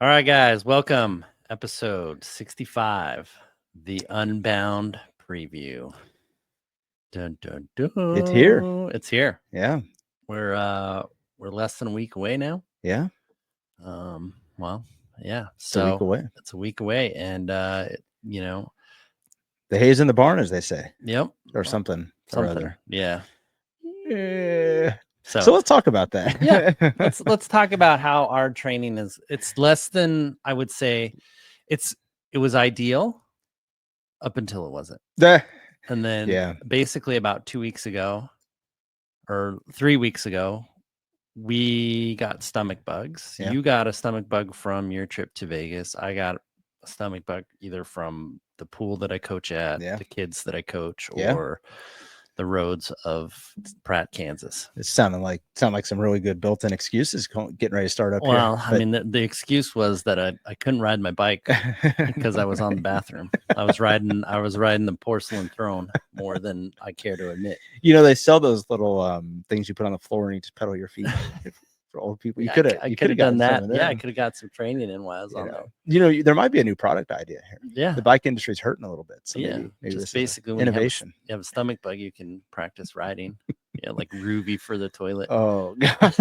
All right, guys, welcome. Episode 65, the Unbound preview. Dun, dun, dun. It's here. It's here. Yeah. We're less than a week away now. Yeah. Well, yeah. It's a week away. It's a week away, and you know, The hay's in the barn, as they say, yep, or something or other. Yeah. So let's talk about that. Yeah. Let's talk about how our training is. It's less than, I would say, it was ideal up until it wasn't. And then basically about 2 weeks ago or 3 weeks ago, we got stomach bugs. Yeah. You got a stomach bug from your trip to Vegas. I got a stomach bug either from the pool that I coach at, the kids that I coach, or the roads of Pratt, Kansas. It sound like some really good built-in excuses getting ready to start up here. Well, I mean, the excuse was that I couldn't ride my bike because I was on the bathroom. I was riding the porcelain throne more than I care to admit. You know, they sell those little things you put on the floor and you just pedal your feet. For old people, you could have done that. Yeah, I could have got some training in while I was on there. You know, there might be a new product idea here. Yeah, the bike industry is hurting a little bit. So maybe just basically when innovation. You have a stomach bug, you can practice riding. Yeah, like Ruby for the toilet. Oh God.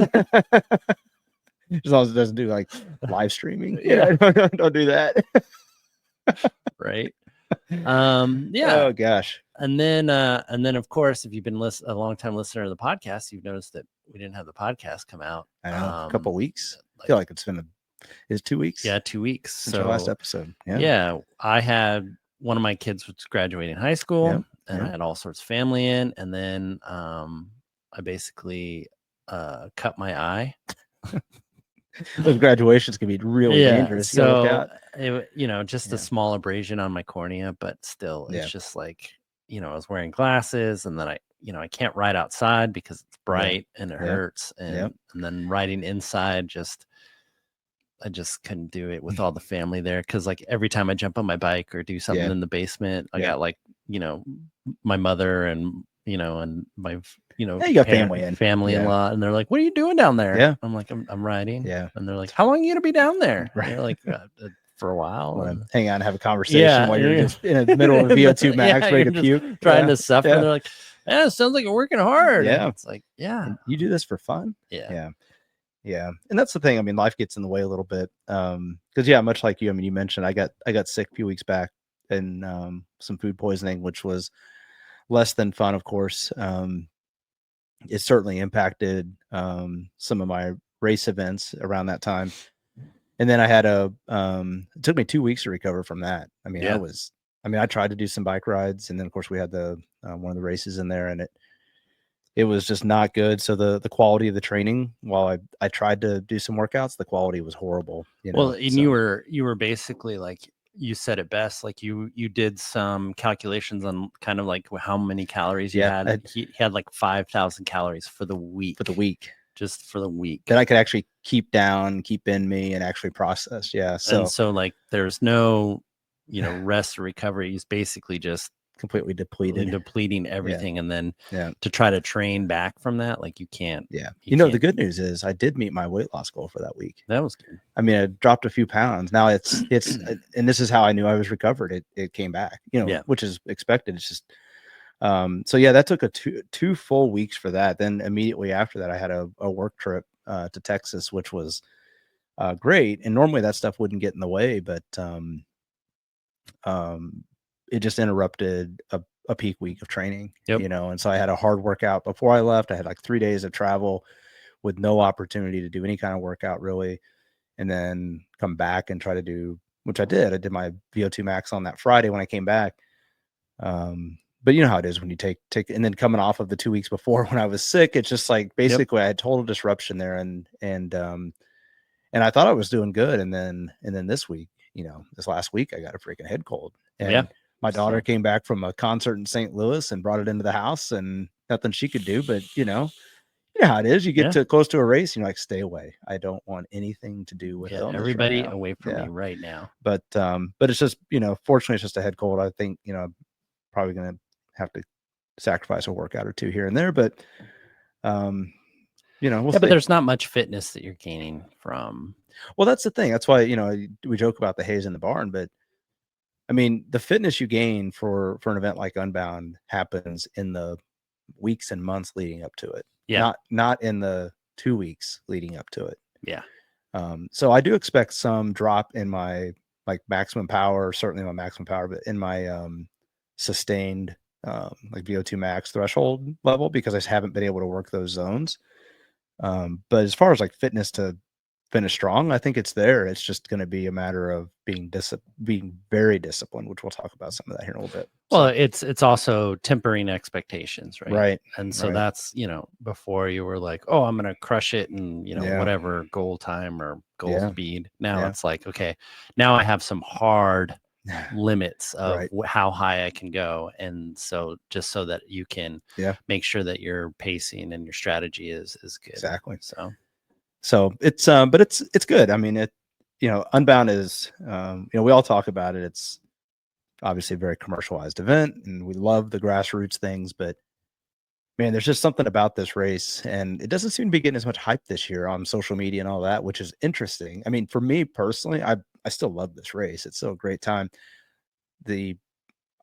As long as it doesn't do like live streaming. Yeah, don't do that. Right. Yeah. Oh gosh. And then of course, if you've been a long time listener of the podcast, you've noticed that we didn't have the podcast come out. I know, a couple of weeks. I feel like it's 2 weeks. Yeah, 2 weeks since our last episode. Yeah, I had one of my kids was graduating high school, and I had all sorts of family in, and then I basically cut my eye. Those graduations can be really dangerous. So just a small abrasion on my cornea, but still, it's just like, I was wearing glasses, and then I can't ride outside because it's bright and it hurts, and then riding inside, I just couldn't do it with all the family there, because like every time I jump on my bike or do something in the basement, I got like my mother and and my you got family in-law, and they're like, "What are you doing down there?" Yeah, I'm like, "I'm riding." Yeah, and they're like, "How long are you gonna be down there?" Right. They're like, for a while. Hang on, have a conversation while you're just in the middle of VO2 max, ready to puke, trying to suffer. And they're like, "Yeah, it sounds like you're working hard." Yeah, and it's like, yeah, you do this for fun. Yeah. And that's the thing. I mean, life gets in the way a little bit. Because much like you, I mean, you mentioned I got sick a few weeks back and some food poisoning, which was less than fun, of course. It certainly impacted some of my race events around that time. And then I had it took me 2 weeks to recover from that. I mean, I tried to do some bike rides, and then of course we had the one of the races in there, and it was just not good. So the quality of the training, while I tried to do some workouts, the quality was horrible. Well, and you were basically like, you said it best, like you did some calculations on kind of like how many calories you had. He had like 5,000 calories for the week. Just for the week. That I could actually keep in me and actually process. Yeah. So like there's no, rest or recovery. He's basically just completely depleting everything. And then to try to train back from that, like you can't. Yeah. The good news is I did meet my weight loss goal for that week. That was good. I mean, I dropped a few pounds. Now it's and this is how I knew I was recovered. It came back, which is expected. It's just so that took two full weeks for that. Then immediately after that, I had a work trip to Texas, which was great. And normally that stuff wouldn't get in the way, but it just interrupted a peak week of training, and so I had a hard workout before I left. I had like 3 days of travel with no opportunity to do any kind of workout really, and then come back and try to do, which I did. I did my VO2 max on that Friday when I came back. But you know how it is when you take, and then coming off of the 2 weeks before when I was sick, it's just like, basically I had total disruption there. And I thought I was doing good. And then this week, this last week, I got a freaking head cold. And my daughter came back from a concert in St. Louis and brought it into the house, and nothing she could do, but you know how it is. You get to close to a race, and you're like, stay away. I don't want anything to do with everybody right away from me right now. But it's just, fortunately it's just a head cold. I think, probably going to have to sacrifice a workout or two here and there, but you know, but there's not much fitness that you're gaining from. Well, that's the thing. That's why, you know, we joke about the haze in the barn, but I mean, the fitness you gain for an event like Unbound happens in the weeks and months leading up to it. Yeah. Not in the 2 weeks leading up to it. Yeah. So I do expect some drop in my like maximum power, certainly my maximum power, but in my sustained like VO2 max threshold level, because I just haven't been able to work those zones. But as far as like fitness to finish strong, I think it's there. It's just going to be a matter of being very disciplined, which we'll talk about some of that here in a little bit. Well, it's also tempering expectations, right? Right. And so that's, you know, before you were like, oh, I'm going to crush it and, you know, whatever goal time or goal speed. Now it's like, okay, now I have some hard limits of how high I can go. And so just so that you can make sure that your pacing and your strategy is good. Exactly. So it's but it's good. I mean, you know, Unbound is you know, we all talk about it. It's obviously a very commercialized event and we love the grassroots things, but man, there's just something about this race and it doesn't seem to be getting as much hype this year on social media and all that, which is interesting. I mean, for me personally, I still love this race. It's still a great time. I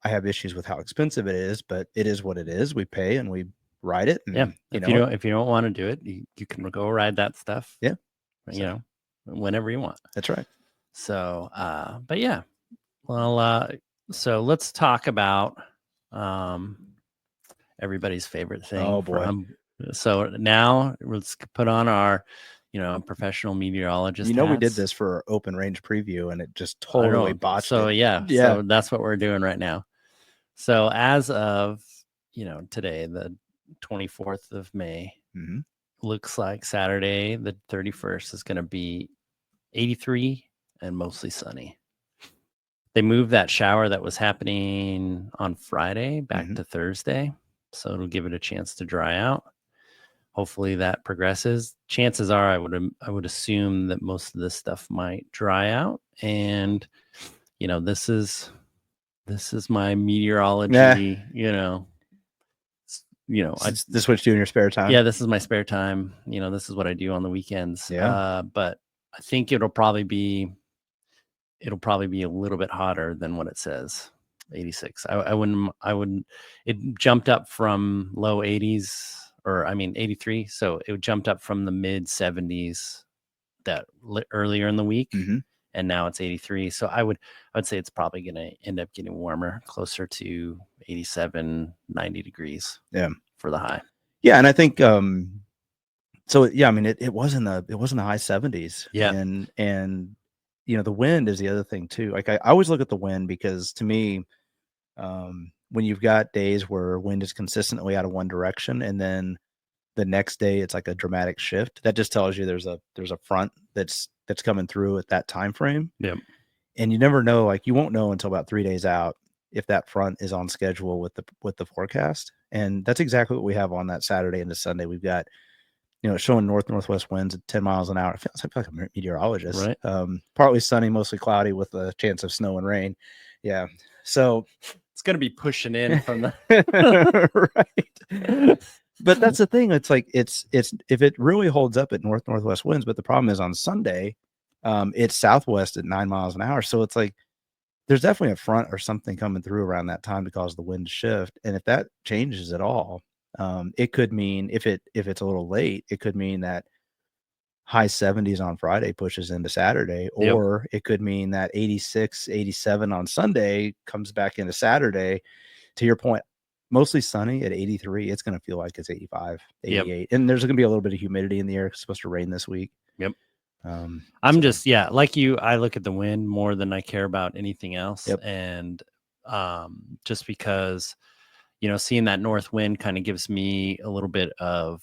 have issues with how expensive it is, but it is what it is. We pay and we ride it. And, if you don't want to do it, you can go ride that stuff. Yeah. You know, whenever you want. That's right. So, but yeah, well, so let's talk about, everybody's favorite thing. Oh boy. So now let's put on our, you know, professional meteorologist. You know, hats. we did this for our open range preview and it just totally botched so, it. Yeah. So that's what we're doing right now. So as of, you know, today, the 24th of May, looks like Saturday, the 31st is going to be 83 and mostly sunny. They moved that shower that was happening on Friday back to Thursday. So it'll give it a chance to dry out. Hopefully that progresses. Chances are I would assume that most of this stuff might dry out. And, you know, this is my meteorology, you know, this is what you do in your spare time. Yeah, this is my spare time. You know, this is what I do on the weekends. Yeah. But I think it'll probably be a little bit hotter than what it says. 86. I wouldn't. It jumped up from low 80s, or I mean 83. So it jumped up from the mid 70s earlier in the week, and now it's 83. So I would say it's probably going to end up getting warmer, closer to 87, 90 degrees. Yeah, for the high. Yeah, and I think so. Yeah, I mean it was in the high 70s. Yeah, and you know, the wind is the other thing too. Like I always look at the wind because to me, when you've got days where wind is consistently out of one direction and then the next day it's like a dramatic shift, that just tells you there's a front that's coming through at that time frame. Yeah. And you never know, like you won't know until about 3 days out if that front is on schedule with the forecast. And that's exactly what we have on that Saturday into Sunday. We've got, you know, showing northwest winds at 10 miles an hour. I feel like a meteorologist. Right. Partly sunny, mostly cloudy with a chance of snow and rain. Yeah. So it's going to be pushing in from the right. But that's the thing. It's like it's if it really holds up at northwest winds, but the problem is on Sunday, it's southwest at 9 miles an hour. So it's like there's definitely a front or something coming through around that time to cause the wind to shift. And if that changes at all, it could mean if it's a little late, it could mean that high 70s on Friday pushes into Saturday, or it could mean that 86, 87 on Sunday comes back into Saturday. To your point, mostly sunny at 83. It's going to feel like it's 85, 88. And there's going to be a little bit of humidity in the air. It's supposed to rain this week. Yep. I'm just, like you, I look at the wind more than I care about anything else. And just because, you know, seeing that north wind kind of gives me a little bit of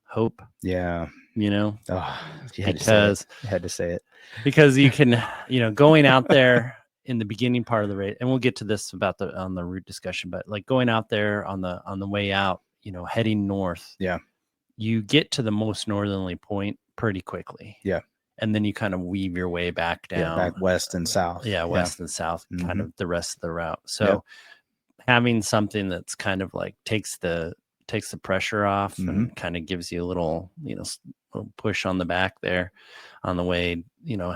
hope. Yeah. You know, you had to say it because you can, you know, going out there in the beginning part of the race, and we'll get to this about on the route discussion, but like going out there on the way out, you know, heading north. Yeah. You get to the most northerly point pretty quickly. Yeah. And then you kind of weave your way back down. Back west and south. West and south, kind of the rest of the route. So having something that's kind of like takes the takes the pressure off and kind of gives you a little, little push on the back there on the way,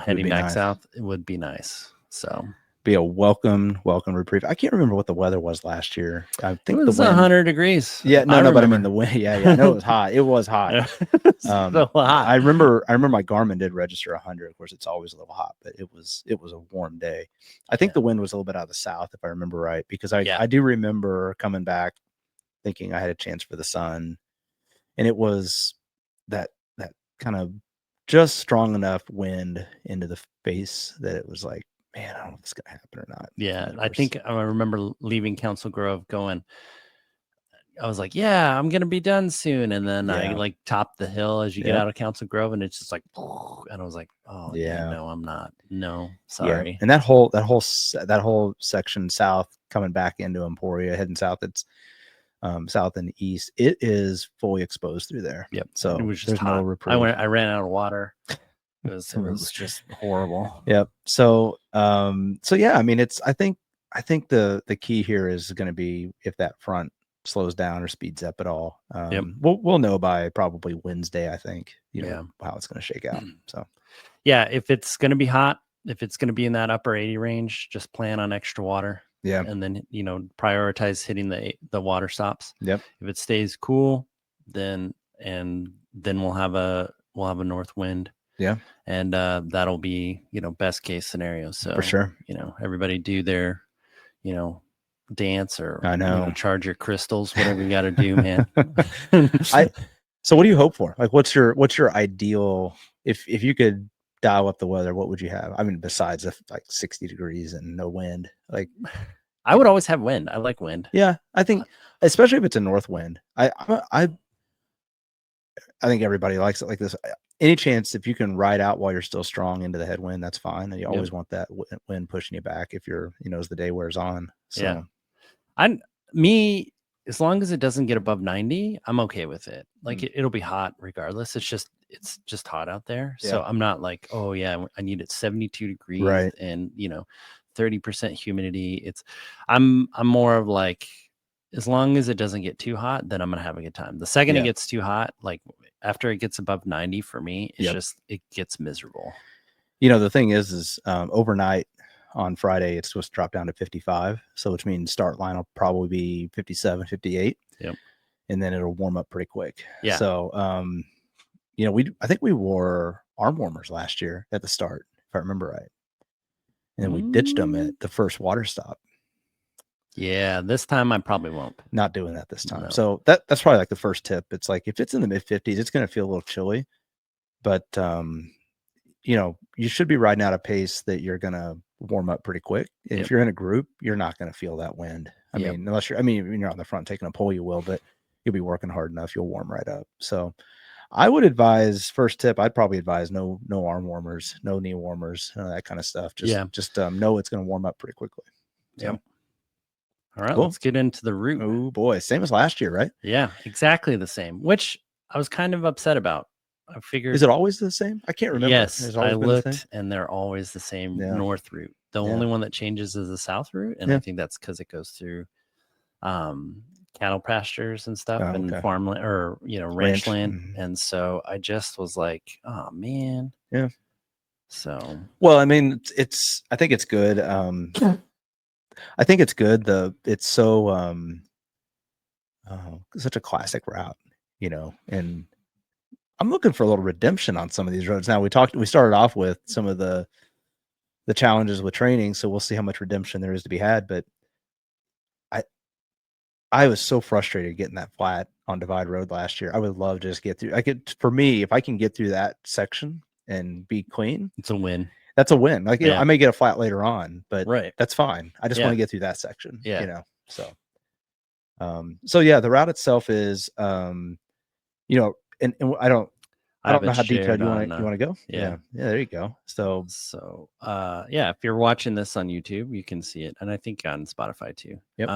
heading back south. It would be nice. So be a welcome reprieve. I can't remember what the weather was last year. I think it was 100 degrees. Yeah, no, but I mean the wind. Yeah, I know it was hot. It was hot. So hot. I remember my Garmin did register 100. Of course, it's always a little hot, but it was a warm day. I think the wind was a little bit out of the south, if I remember right, because I do remember coming back thinking I had a chance for the sun, and it was that kind of just strong enough wind into the face that it was like, man, I don't know if it's going to happen or not. Yeah. I think I remember leaving Council Grove going, I was like, yeah, I'm going to be done soon. And then I like topped the hill as you get out of Council Grove, and it's just like, and I was like, oh yeah, no, I'm not. No, sorry. Yeah. And that whole section south coming back into Emporia, heading south, it's south and east, it is fully exposed through there. Yep. So it was just there's hot. no reprieve. I ran out of water. It was just horrible. Yep. So yeah, I mean, I think the key here is going to be if that front slows down or speeds up at all. We'll know by probably Wednesday, I think, how it's going to shake out. So yeah, if it's going to be hot, if it's going to be in that upper 80 range, just plan on extra water. Yeah. And then, prioritize hitting the water stops. Yep. If it stays cool, then we'll have a north wind. Yeah. And that'll be, best case scenario. So for sure, everybody do their, dance or I know, charge your crystals, whatever you got to do, man. So what do you hope for? Like, what's your ideal, if you could dial up the weather, what would you have? I mean, besides like 60 degrees and no wind, like I would always have wind. I like wind. Yeah. I think, especially if it's a north wind, I think everybody likes it like this. Any chance if you can ride out while you're still strong into the headwind, that's fine. And you always want that wind pushing you back if you're, as the day wears on. So as long as it doesn't get above 90, I'm okay with it. Like it'll be hot regardless. It's just hot out there. Yeah. So I'm not like, oh yeah, I need it 72 degrees and 30% humidity. I'm more of like, as long as it doesn't get too hot, then I'm gonna have a good time. The second it gets too hot, like after it gets above 90 for me, it's it gets miserable. The thing is overnight on Friday, it's supposed to drop down to 55. So which means start line will probably be 57, 58. Yep. And then it'll warm up pretty quick. Yeah. So, I think we wore arm warmers last year at the start, if I remember right. And we ditched them at the first water stop. Yeah, this time I probably won't. Not doing that this time. No. So that's probably like the first tip. It's like if it's in the mid 50s, it's going to feel a little chilly, but you should be riding out a pace that you're going to warm up pretty quick. If you're in a group, you're not going to feel that wind. I mean, unless when you're on the front taking a pull, you will, but you'll be working hard enough. You'll warm right up. So I would advise, first tip, I'd probably advise no arm warmers, no knee warmers, that kind of stuff. Just know it's going to warm up pretty quickly. So. Yep. All right, let's get into the route. Oh boy, same as last year, right? Yeah, exactly the same, which I was kind of upset about. I figured. Is it always the same? I can't remember. Yes, I looked and they're always the same north route. The only one that changes is the south route. And I think that's because it goes through cattle pastures and stuff and farmland or, ranch land. Mm-hmm. And so I just was like, oh man. Yeah. So, well, I mean, I think it's good. I think it's good. It's so such a classic route, and I'm looking for a little redemption on some of these roads. Now we started off with some of the challenges with training, so we'll see how much redemption there is to be had. But I was so frustrated getting that flat on Divide Road last year. I would love to just get through. If I can get through that section and be clean, it's a win. That's a win. Like, I may get a flat later on, but that's fine. I just want to get through that section. Yeah. So the route itself is, and I don't know how detailed you want to go. Yeah. There you go. So if you're watching this on YouTube, you can see it. And I think on Spotify too. Yep.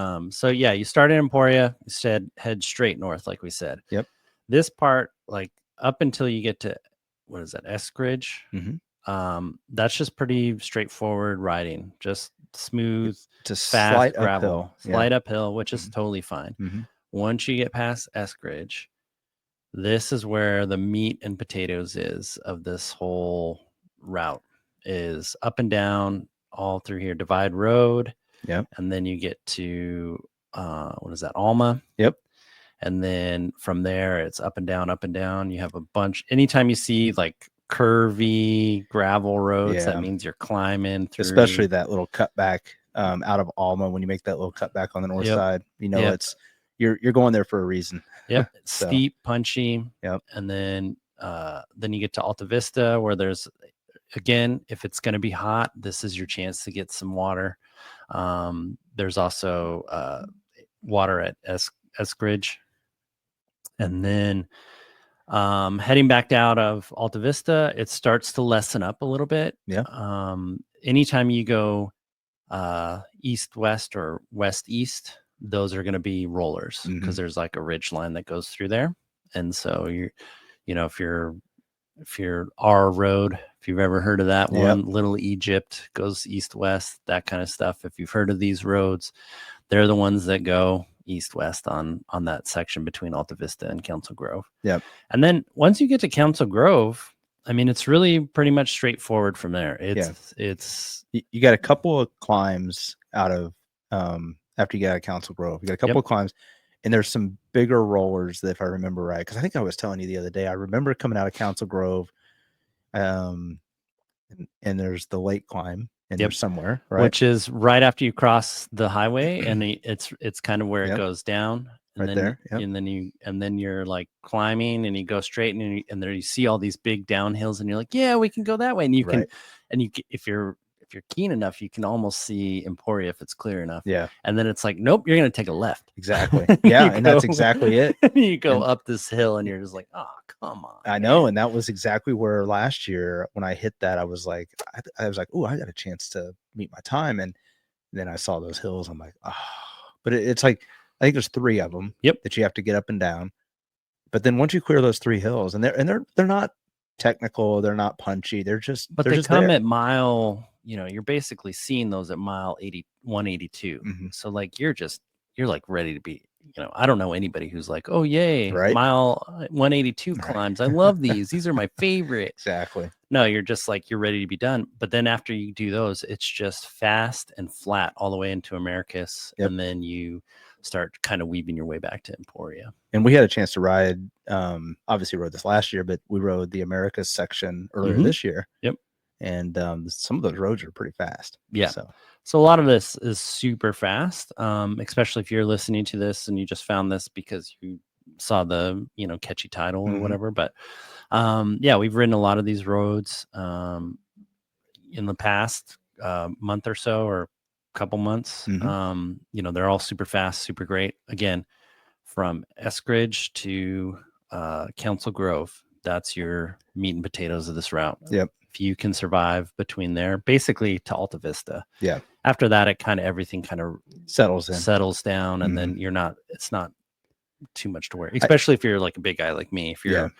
You start in Emporia, you head straight north, like we said. Yep. This part, like up until you get to, what is that? Eskridge. Mm-hmm. That's just pretty straightforward riding, just smooth, to fast slight gravel, uphill. Slight uphill, which is totally fine. Mm-hmm. once you get past Eskridge, this is where the meat and potatoes is of this whole route, is up and down all through here, Divide Road. Yep. And then you get to, what is that, Alma? Yep. And then from there, it's up and down, up and down. You have a bunch. Anytime you see like curvy gravel roads, that means you're climbing through. Especially that little cutback out of Alma, when you make that little cutback on the north side, you know, it's you're going there for a reason. Yep. So, steep, punchy. Yep. And then you get to Alta Vista, where there's, again, if it's going to be hot, this is your chance to get some water. There's also water at Eskridge. And then heading back out of Alta Vista, it starts to lessen up a little bit. Yeah. Anytime you go east-west or west-east, those are going to be rollers, because there's like a ridge line that goes through there. And so if you're our road, if you've ever heard of that one, Little Egypt goes east-west, that kind of stuff. If you've heard of these roads, they're the ones that go east-west on that section between Alta Vista and Council Grove. Yep. And then once you get to Council Grove, I mean, it's really pretty much straightforward from there. It's you got a couple of climbs out of after you get out of Council Grove. You got a couple of climbs, and there's some bigger rollers, that, if I remember right, because I think I was telling you the other day, I remember coming out of Council Grove, and there's the lake climb in there somewhere, right? Which is right after you cross the highway, and it's kind of where it goes down. And right then, there. And then you're like climbing, and you go straight, and there you see all these big downhills, and you're like, yeah, we can go that way. And you can, if you're keen enough, you can almost see Emporia if it's clear enough. Yeah. And then it's like, nope, you're going to take a left. Exactly. Yeah. And that's exactly it. You go up this hill, and you're just like, oh, come on. I know. And that was exactly where last year, when I hit that, I was like, oh, I got a chance to meet my time. And then I saw those hills. I'm like, oh, but it's like, I think there's 3 of them that you have to get up and down. But then once you clear those 3 hills, and they're not technical, they're not punchy, they're just, but they come at mile, you're basically seeing those at mile 182. So like, you're like ready to be, I don't know anybody who's like, oh yay, mile 182 climbs, I love these are my favorite. Exactly. No, you're just like, you're ready to be done. But then after you do those, it's just fast and flat all the way into Americus. And then you start kind of weaving your way back to Emporia. And we had a chance to ride, obviously rode this last year, but we rode the Americas section earlier this year. Yep. And some of those roads are pretty fast. Yeah. So a lot of this is super fast, especially if you're listening to this and you just found this because you saw the, catchy title or whatever. But we've ridden a lot of these roads in the past month or so, or couple months. They're all super fast, super great. Again, from Eskridge to Council Grove, that's your meat and potatoes of this route. Yep. If you can survive between there, basically to Alta Vista. Yeah. After that, everything kind of settles down, and then it's not too much to worry, especially if you're like a big guy like me. If you're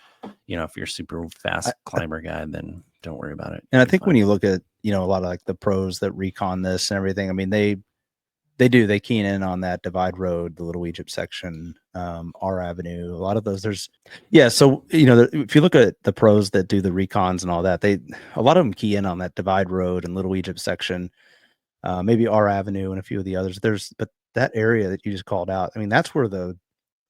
if you're a super fast climber guy, then don't worry about it. And I think when you look at a lot of like the pros that recon this and everything, I mean, they keen in on that Divide Road, the Little Egypt section, R Avenue, a lot of those. So if you look at the pros that do the recons and all that, a lot of them key in on that Divide Road and Little Egypt section, maybe R Avenue and a few of the others. But that area that you just called out, I mean, that's where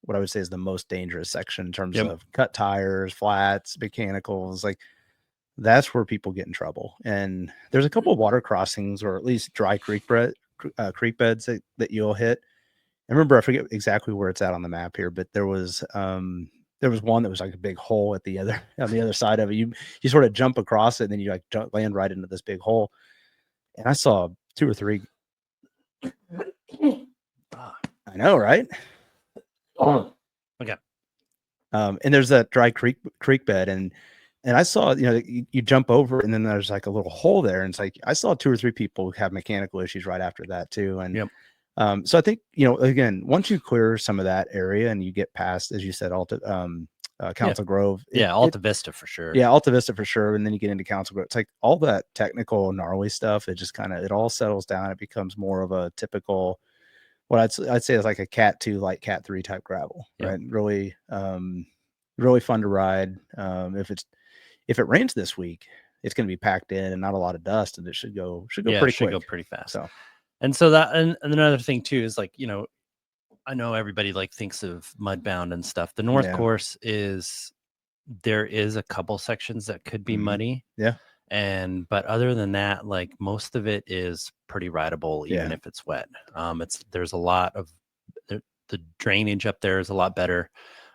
what I would say is the most dangerous section in terms of cut tires, flats, mechanicals. Like, that's where people get in trouble. And there's a couple of water crossings, or at least dry creek beds that you'll hit. I remember, I forget exactly where it's at on the map here, but there was one that was like a big hole on the other side of it. You sort of jump across it, and then you like land right into this big hole. And I saw 2 or 3. I know, right? Okay. And there's that dry creek bed, and I saw, you jump over, and then there's like a little hole there, and it's like I saw 2 or 3 people have mechanical issues right after that too. And so I think, again, once you clear some of that area and you get past, as you said, Council Grove, Alta Vista for sure. Yeah, Alta Vista for sure. And then you get into Council Grove. It's like all that technical gnarly stuff. It just it all settles down. It becomes more of a typical what I'd say is like a Cat 2, like Cat 3 type gravel, right? Really, really fun to ride. If it rains this week, it's going to be packed in and not a lot of dust, and it should go pretty quick. Go pretty fast. So, and so that, and another thing too is like, you know, I know everybody like thinks of Mudbound and stuff. The North Course there is a couple sections that could be muddy. Yeah. But other than that, like most of it is pretty rideable, even if it's wet. There's a lot of the drainage up there is a lot better.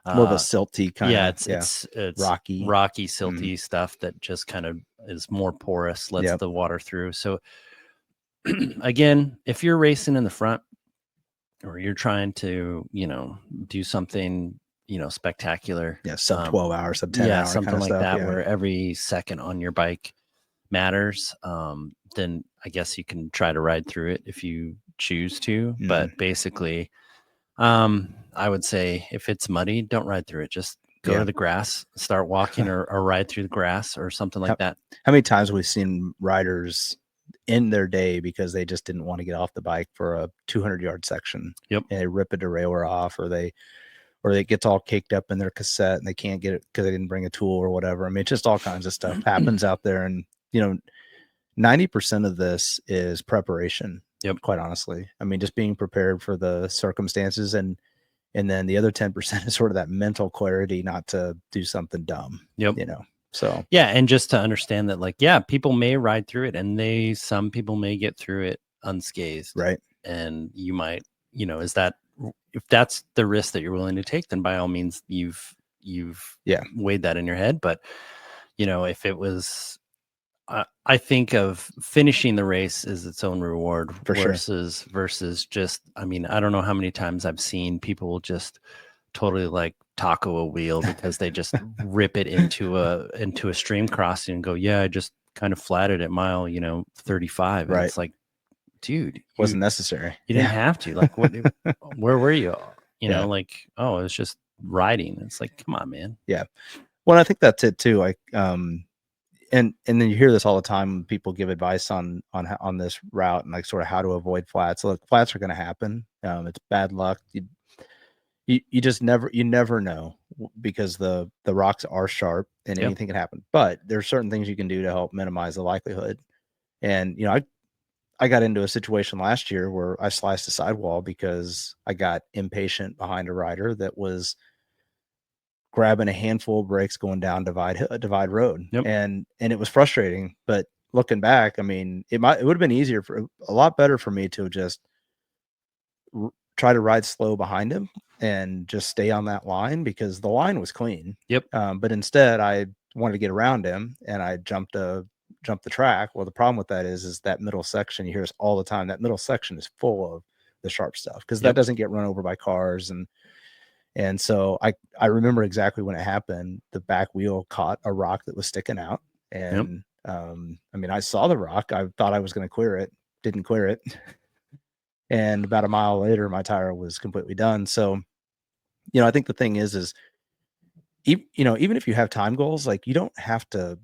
More of a silty kind of, it's rocky, silty stuff that just kind of is more porous, lets the water through. So again, if you're racing in the front or you're trying to, you know, do something, you know, spectacular, sub 12 hours, sub 10 hours, something kind of like stuff, that, where every second on your bike matters, then I guess you can try to ride through it if you choose to. But basically, I would say if it's muddy, don't ride through it. Just go to the grass, start walking or ride through the grass or something like that. How many times we've seen riders end their day because they just didn't want to get off the bike for a 200-yard section. And they rip a derailleur off, or it gets all caked up in their cassette and they can't get it because they didn't bring a tool or whatever. I mean, just all kinds of stuff happens out there. And, you know, 90% of this is preparation. Quite honestly. I mean, just being prepared for the circumstances, and then the other 10% is sort of that mental clarity not to do something dumb. You know. So and just to understand that, like, people may ride through it, and some people may get through it unscathed. Right. And you might, you know, if that's the risk that you're willing to take, then by all means you've weighed that in your head. But, you know, if it was, I think of finishing the race as its own reward versus just, I mean, I don't know how many times I've seen people just totally like taco a wheel because they just rip it into a stream crossing and go, I just kind of flatted at mile, 35. And it's like, dude, wasn't necessary. You didn't have to. Like, where were you? You know, like, oh, it's just riding. It's like, come on, man. Yeah. Well, I think that's it too. Like, and then you hear this all the time when people give advice on this route and like sort of how to avoid flats. Look, flats are going to happen. It's bad luck. You just never know, because the rocks are sharp and anything can happen. But there's certain things you can do to help minimize the likelihood. And, you know, I got into a situation last year where I sliced a sidewall because I got impatient behind a rider that was grabbing a handful of brakes going down divide road. And it was frustrating, but looking back, I mean, it would have been a lot better for me to just try to ride slow behind him and just stay on that line, because the line was clean. But instead I wanted to get around him and I jumped the track. Well, the problem with that is that middle section, you hear us all the time, that middle section is full of the sharp stuff, because that doesn't get run over by cars. And so I remember exactly when it happened. The back wheel caught a rock that was sticking out. And I mean, I saw the rock. I thought I was going to clear it, didn't clear it. And about a mile later, my tire was completely done. So, you know, I think the thing is, you know, even if you have time goals, like, you don't have to,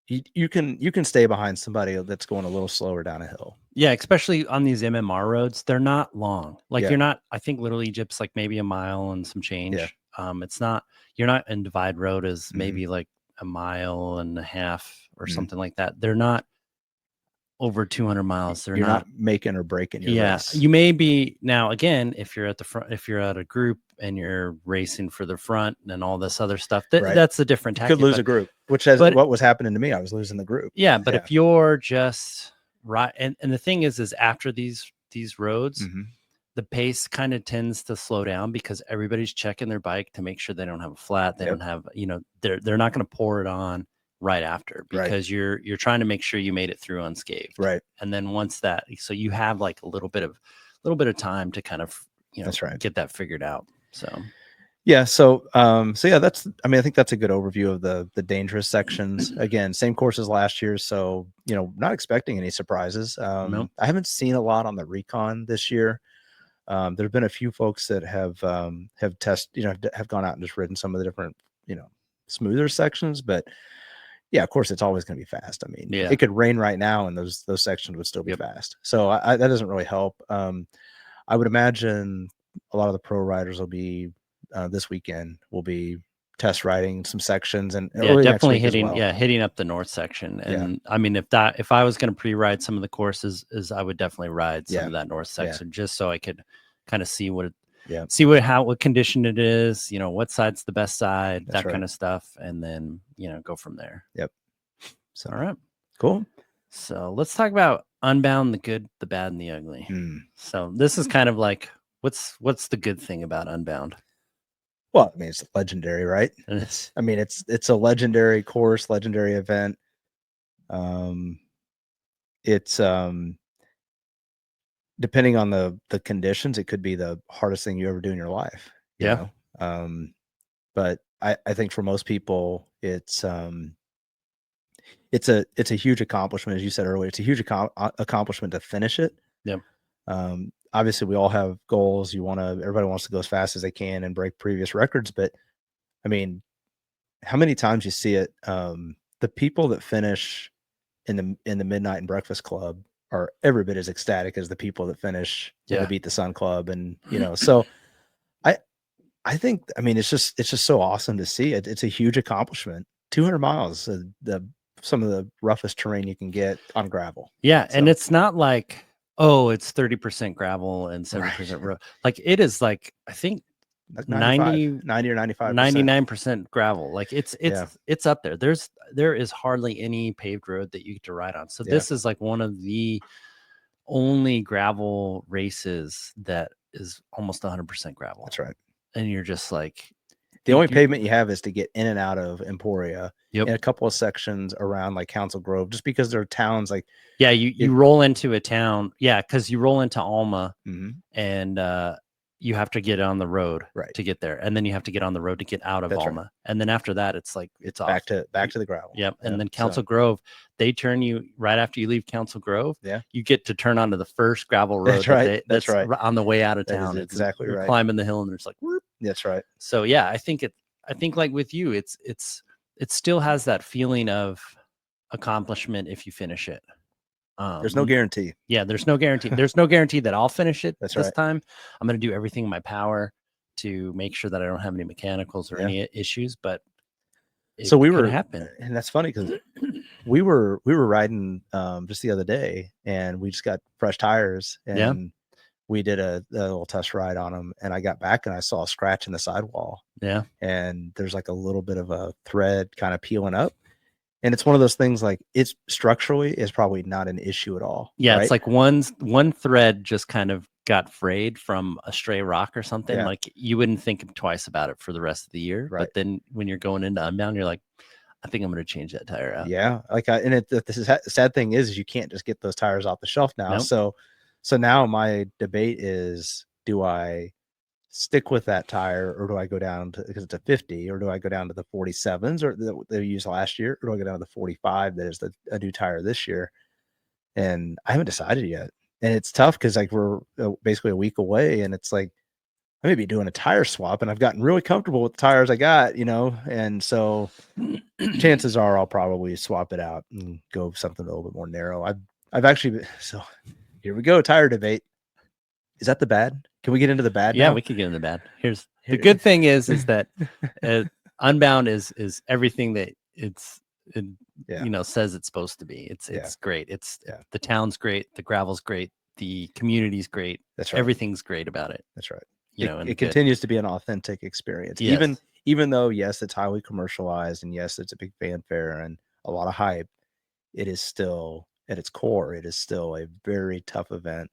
you can stay behind somebody that's going a little slower down a hill. Yeah, especially on these MMR roads, they're not long. Like, you're not, I think Little Egypt's like maybe a mile and some change. It's not, you're not in Divide Road is maybe like a mile and a half or something like that. They're not over 200 miles. You're not making or breaking your race. You may be now, again, if you're at the front, if you're at a group and you're racing for the front and all this other stuff, that's a different tactic. You could lose a group, which is what was happening to me. I was losing the group. Yeah. But if you're just right. And the thing is after these roads, the pace kind of tends to slow down because everybody's checking their bike to make sure they don't have a flat. They don't have, you know, they're not going to pour it on right after, because you're trying to make sure you made it through unscathed. And then once that, so you have like a little bit of time to kind of, you know, get that figured out. So so that's, I mean, I think that's a good overview of the dangerous sections. Again, same course as last year, so, you know, not expecting any surprises. I haven't seen a lot on the recon this year. There've been a few folks that have tested, you know, have gone out and just ridden some of the different, you know, smoother sections. But yeah, of course, it's always going to be fast. I mean, it could rain right now and those sections would still be fast. So that doesn't really help. I would imagine a lot of the pro riders will be this weekend will be test riding some sections and definitely hitting up the north section. And I mean, if I was going to pre-ride some of the courses, I would definitely ride some of that north section just so I could kind of see what condition it is, what side's the best side, that kind of stuff, and then go from there. Yep. So all right, cool. So let's talk about Unbound, the good, the bad, and the ugly. So this is kind of like what's the good thing about Unbound? Well, I mean, it's legendary, right? It's a legendary course, legendary event. It's depending on the conditions, it could be the hardest thing you ever do in your life. You know? But I think for most people, it's a huge accomplishment, as you said earlier. It's a huge accomplishment to finish it. Yep. Obviously, we all have goals. Everybody wants to go as fast as they can and break previous records. But I mean, how many times you see it? The people that finish in the Midnight and Breakfast Club are every bit as ecstatic as the people that finish in the Beat the Sun Club, and so I think, I mean, it's just so awesome to see it. It's a huge accomplishment. 200 miles, some of the roughest terrain you can get on gravel. Yeah, so. And it's not like, oh, it's 30% gravel and 70% road. Like it is like, I think like 90 or 95%. 99% gravel. Like it's up there. There is hardly any paved road that you get to ride on. So this is like one of the only gravel races that is almost 100% gravel. That's right. And you're just like, the only pavement you have is to get in and out of Emporia. Yep. In a couple of sections around like Council Grove, just because there are towns like you roll into a town, because you roll into Alma, and you have to get on the road to get there, and then you have to get on the road to get out of Alma, and then after that it's like it's back off. to the gravel. Yep. And then Council Grove, they turn you right after you leave Council Grove. Yeah, you get to turn onto the first gravel road. That's right. On the way out of town. It's exactly you're right. Climbing the hill and there's like whoop. That's right. So yeah, I think like with you, it still has that feeling of accomplishment if you finish it. There's no guarantee. Yeah, there's no guarantee. There's no guarantee that I'll finish it this time. I'm going to do everything in my power to make sure that I don't have any mechanicals or any issues, but so we were happen. And that's funny because we were riding just the other day, and we just got fresh tires, and we did a little test ride on them, and I got back and I saw a scratch in the sidewall. Yeah. And there's like a little bit of a thread kind of peeling up. And it's one of those things like it's structurally is probably not an issue at all. Yeah. Right? It's like one thread just kind of got frayed from a stray rock or something. Like you wouldn't think twice about it for the rest of the year. Right. But then when you're going into Unbound, you're like, I think I'm going to change that tire out. Yeah. The sad thing is you can't just get those tires off the shelf now. Nope. So now my debate is, do I stick with that tire, or do I go down to, because it's a 50, or do I go down to the 47s or that they used last year, or do I go down to the 45 that is a new tire this year? And I haven't decided yet. And it's tough because like we're basically a week away, and it's like I may be doing a tire swap, and I've gotten really comfortable with the tires I got, and so chances are I'll probably swap it out and go something a little bit more narrow. I've actually, so here we go, tire debate. Is that the bad? Can we get into the bad? Yeah, now? We can get into the bad. Here's the good thing is that Unbound is everything that it says it's supposed to be. It's great. The town's great. The gravel's great. The community's great. That's right. Everything's great about it. That's right. And it continues to be an authentic experience. Yes. Even though, yes, it's highly commercialized, and yes, it's a big fanfare and a lot of hype, it is still at its core, it is still a very tough event.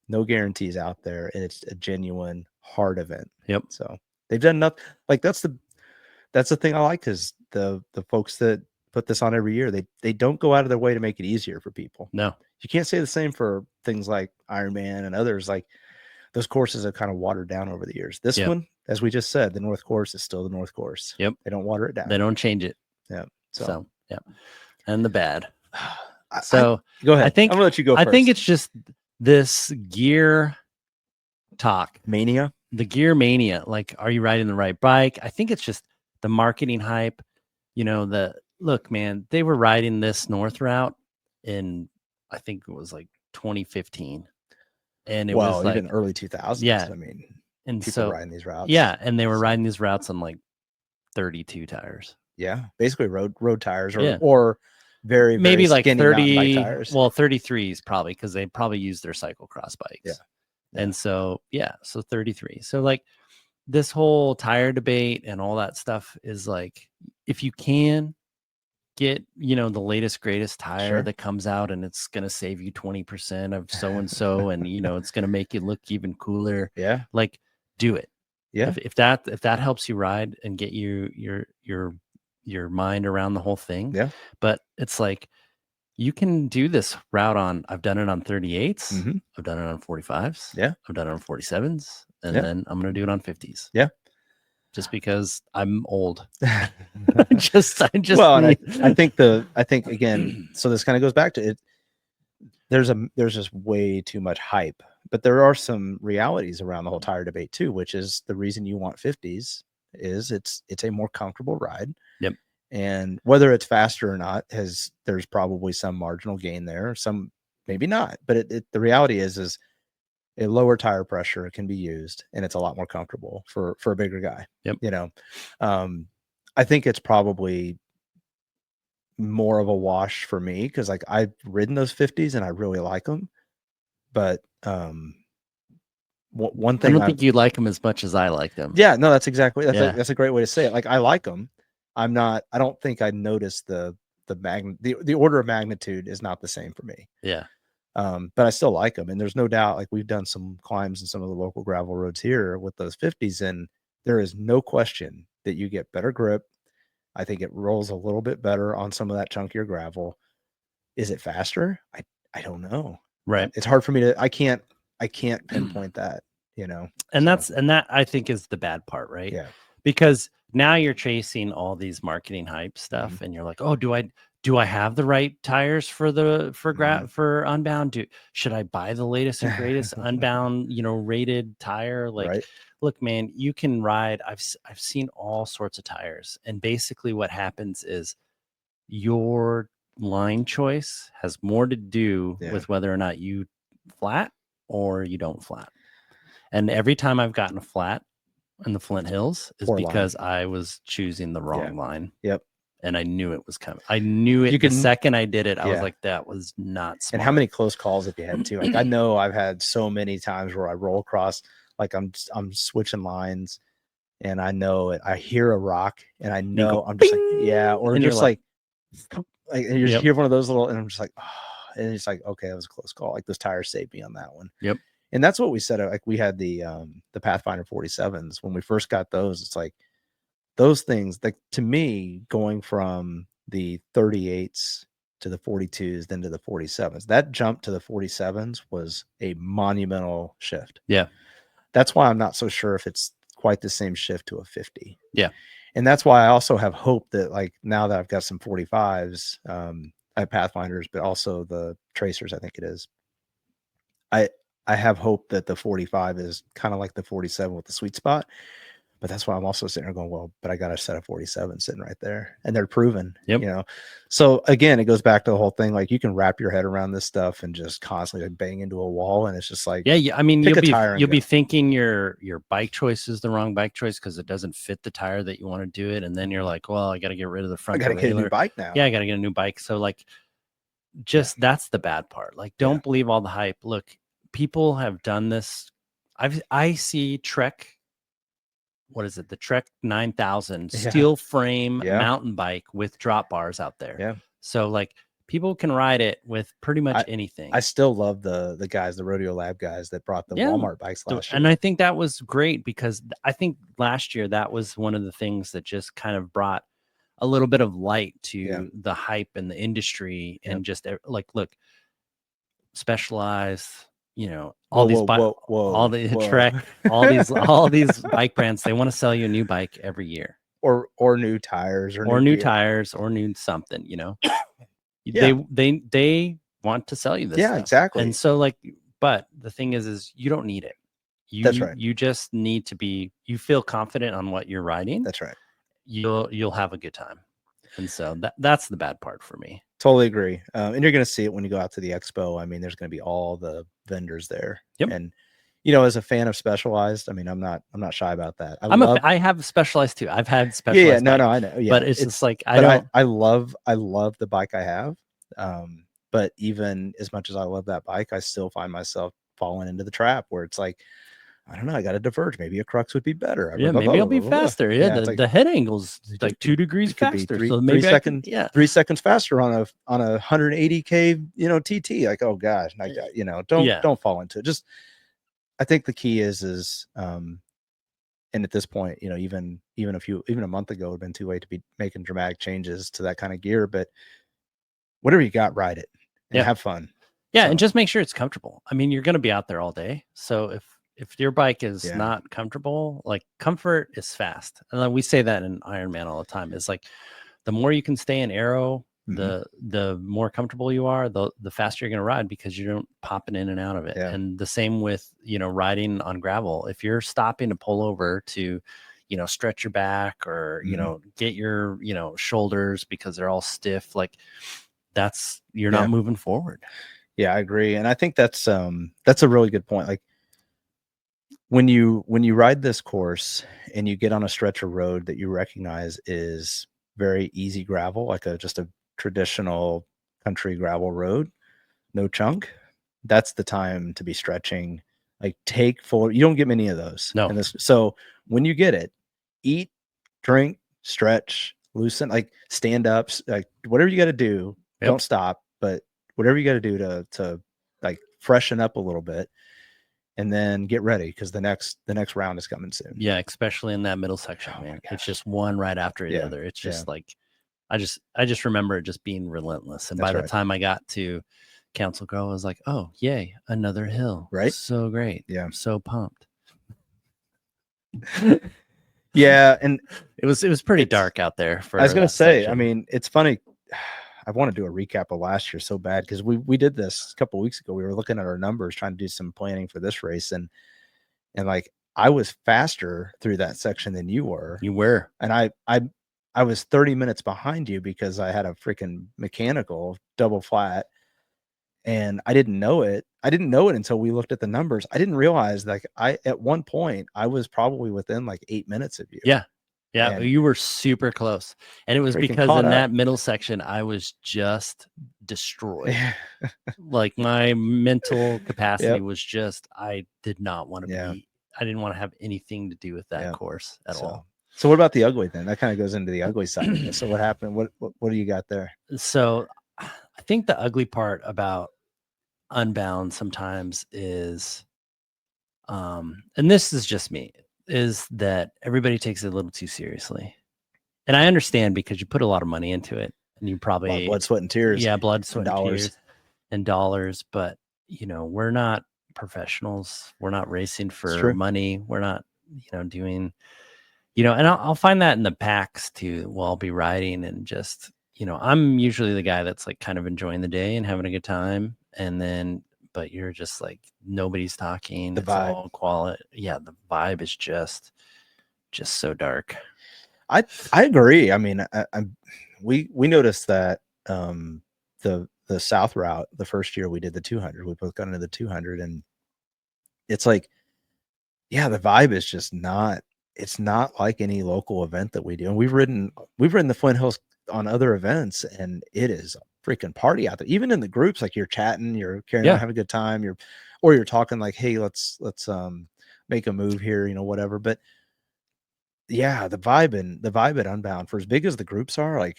No guarantees out there, and it's a genuine hard event. Yep. So they've done enough. Like that's the thing I like, is the folks that put this on every year. They don't go out of their way to make it easier for people. No, you can't say the same for things like Ironman and others. Like those courses have kind of watered down over the years. This one, as we just said, the North Course is still the North Course. Yep. They don't water it down. They don't change it. Yeah. So yeah. And the bad. So go ahead. I'm gonna let you go first. I think it's just this gear talk mania, the gear mania. Like, are you riding the right bike? I think it's just the marketing hype. Look, man, they were riding this North route in, I think it was like 2015. and it was like even early 2000s. Yeah. I mean, and people so riding these routes. Yeah, and they were riding these routes on like 32 tires. Yeah, basically road tires, Yeah. or very, very maybe like skinny 30 mountain bike tires. Well, 33s probably, because they probably use their cyclocross bikes. Yeah. And so so 33. So like this whole tire debate and all that stuff is like, if you can get, the latest greatest tire that comes out, and it's going to save you 20% of so and so, and it's going to make you look even cooler. Yeah. Like, do it. Yeah. If that helps you ride and get your mind around the whole thing. Yeah. But it's like, you can do this route I've done it on 38s. Mm-hmm. I've done it on 45s. Yeah. I've done it on 47s. And then I'm going to do it on 50s. Yeah. Just because I'm old. I think again, so this kind of goes back to it. There's just way too much hype, but there are some realities around the whole tire debate too, which is the reason you want 50s is it's a more comfortable ride. Yep. And whether it's faster or not, there's probably some marginal gain there, some maybe not, but the reality is a lower tire pressure can be used, and it's a lot more comfortable for a bigger guy. Yep. I think it's probably more of a wash for me, because like I've ridden those 50s and I really like them, but one thing I don't think you like them as much as I like them. Yeah, no, that's exactly that's a great way to say it. Like, I like them. I don't think I noticed the order of magnitude is not the same for me. Yeah. But I still like them, and there's no doubt, like, we've done some climbs in some of the local gravel roads here with those 50s, and there is no question that you get better grip. I think it rolls a little bit better on some of that chunkier gravel. Is it faster? I don't know. Right. It's hard for me to, I can't pinpoint that, And that I think is the bad part, right? Yeah. Because now you're chasing all these marketing hype stuff, and you're like, oh, do I have the right tires for Unbound? Should I buy the latest and greatest Unbound, rated tire? Like, right. Look, man, you can ride. I've seen all sorts of tires, and basically what happens is your line choice has more to do with whether or not you flat or you don't flat. And every time I've gotten a flat in the Flint Hills is because I was choosing the wrong line. Yep. And I knew it was coming. I knew it the second I did it. I was like, that was not smart. And how many close calls have you had too? Like, I know I've had so many times where I roll across, like I'm switching lines, and I know it. I hear a rock, and I know I'm just like, or just like and you just hear one of those little, and I'm just like, oh, and it's like, okay, that was a close call. Like, those tires saved me on that one. Yep. And that's what we said. Like, we had the Pathfinder 47s when we first got those. It's like those things, like, to me, going from the 38s to the 42s, then to the 47s, that jump to the 47s was a monumental shift. Yeah. That's why I'm not so sure if it's quite the same shift to a 50. Yeah. And that's why I also have hope that, like, now that I've got some 45s, I have Pathfinders, but also the Tracers, I think it is. I have hope that the 45 is kind of like the 47 with the sweet spot. But that's why I'm also sitting there going, well, but I got a set of 47 sitting right there, and they're proven. Yep. So again, it goes back to the whole thing. Like, you can wrap your head around this stuff and just constantly bang into a wall, and it's just like, I mean, you'll be thinking your bike choice is the wrong bike choice because it doesn't fit the tire that you want to do it, and then you're like, well, I got to get rid of the front. I got to get a new bike now. Yeah, I got to get a new bike. So like, that's the bad part. Like, don't believe all the hype. Look, people have done this. I see Trek. What is it? The Trek 9000 steel frame mountain bike with drop bars out there. Yeah. So like, people can ride it with pretty much anything. I still love the guys, the Rodeo Lab guys that brought the Walmart bikes last year. And I think that was great, because I think last year that was one of the things that just kind of brought a little bit of light to the hype in the industry. And just like, look, Specialized, all these Trek, all these bike brands, they want to sell you a new bike every year, or new tires, or new tires, or new something. They want to sell you this. Yeah, exactly. And so like, but the thing is you don't need it. That's right. You just need to you feel confident on what you're riding. That's right. You'll have a good time. And so that's the bad part for me. Totally agree. And you're going to see it when you go out to the expo. I mean, there's going to be all the vendors there. Yep. And, as a fan of Specialized, I mean, I'm not shy about that. I have Specialized too. I've had Specialized. Yeah, no, I know. Yeah. But it's just like, I love the bike I have. But even as much as I love that bike, I still find myself falling into the trap where it's like, I don't know, I got to diverge. Maybe a Crux would be better. Maybe I'll be faster. Yeah, the head angle's like 2 degrees faster. So maybe 3 seconds faster on a 180K, TT. Like, oh gosh, don't fall into it. Just, I think the key is and at this point, even a month ago, it would have been too late to be making dramatic changes to that kind of gear. But whatever you got, ride it and have fun. Yeah, and just make sure it's comfortable. I mean, you're going to be out there all day. So if your bike is not comfortable, like, comfort is fast. And then we say that in Ironman all the time. It's like, the more you can stay in aero, the more comfortable you are, the faster you're going to ride, because you don't popping in and out of it. Yeah. And the same with, riding on gravel. If you're stopping to pull over to, stretch your back or, get your, shoulders because they're all stiff, like, you're not moving forward. Yeah, I agree. And I think that's a really good point. Like, when you ride this course and you get on a stretch of road that you recognize is very easy gravel, like just a traditional country gravel road, no chunk, that's the time to be stretching. Like, you don't get many of those. No. So when you get it, eat, drink, stretch, loosen, like, stand up, like, whatever you got to do. Yep. Don't stop, but whatever you got to do to like freshen up a little bit, and then get ready, because the next round is coming soon. Yeah, especially in that middle section, man. It's just one right after the other. It's just like, I just remember it just being relentless. And by the time I got to Council Grove, I was like, oh, yay, another hill. Right? So great. Yeah. I'm so pumped. Yeah, and it was pretty dark out there. I was gonna say, section. I mean, it's funny. I want to do a recap of last year so bad, because we did this a couple of weeks ago. We were looking at our numbers, trying to do some planning for this race, and like, I was faster through that section than you were. You were, and I was 30 minutes behind you because I had a freaking mechanical double flat, and I didn't know it. I didn't know it until we looked at the numbers. I didn't realize, like, at one point I was probably within like 8 minutes of you. Yeah. Yeah, you were super close. And it was because in that middle section, I was just destroyed. Like, my mental capacity was just, I did not want to I didn't want to have anything to do with that course at all. So what about the ugly then? That kind of goes into the ugly side of this. So what happened? What do you got there? So I think the ugly part about Unbound sometimes is, and this is just me, is that everybody takes it a little too seriously. And I understand, because you put a lot of money into it, and you probably blood, sweat, and tears. Yeah, blood, sweat, and tears and dollars. But we're not professionals. We're not racing for money. We're not, doing, and I'll find that in the packs too. While I'll be riding, and just, I'm usually the guy that's like kind of enjoying the day and having a good time. And then, but you're just like, nobody's talking. It's all quality. Yeah, the vibe is just so dark. I agree. I mean, we noticed that the South route, the first year we did the 200, we both got into the 200, and it's like, yeah, the vibe is just not. It's not like any local event that we do. And we've ridden the Flint Hills on other events, and it is a freaking party out there. Even in the groups, like, you're chatting, you're carrying on, having a good time, you're talking like, hey, let's make a move here, whatever. But yeah, the vibe at Unbound, for as big as the groups are, like,